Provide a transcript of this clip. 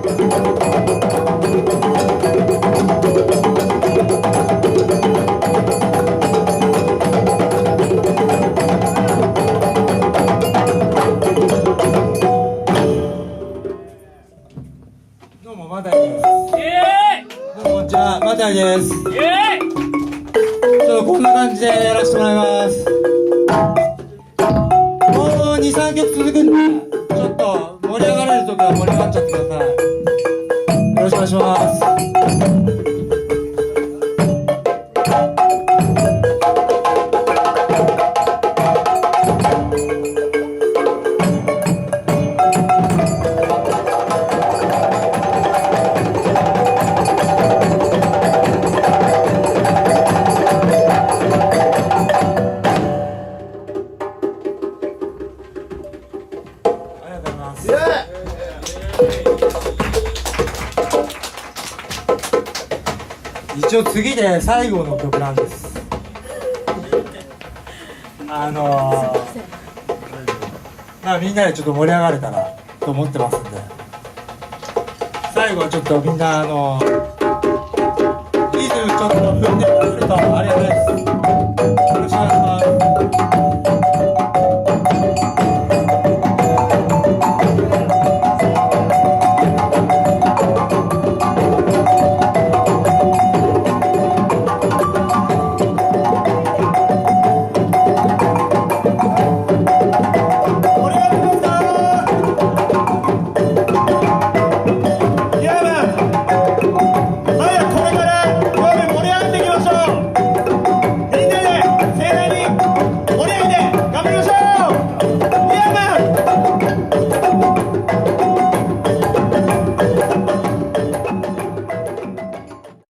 どうもまたです。どうもこんにちは、またです。ちょっとこんな感じでやらせてもらいます。もう2、3曲続くんで、ちょっと盛り上がれるときは盛り上がっちゃってください。よろしくお願いします。一応次で最後の曲なんです。みんなでちょっと盛り上がれたらと思ってますんで、最後はちょっとみんなリズムちょっと踏んでくれるとありがたいです。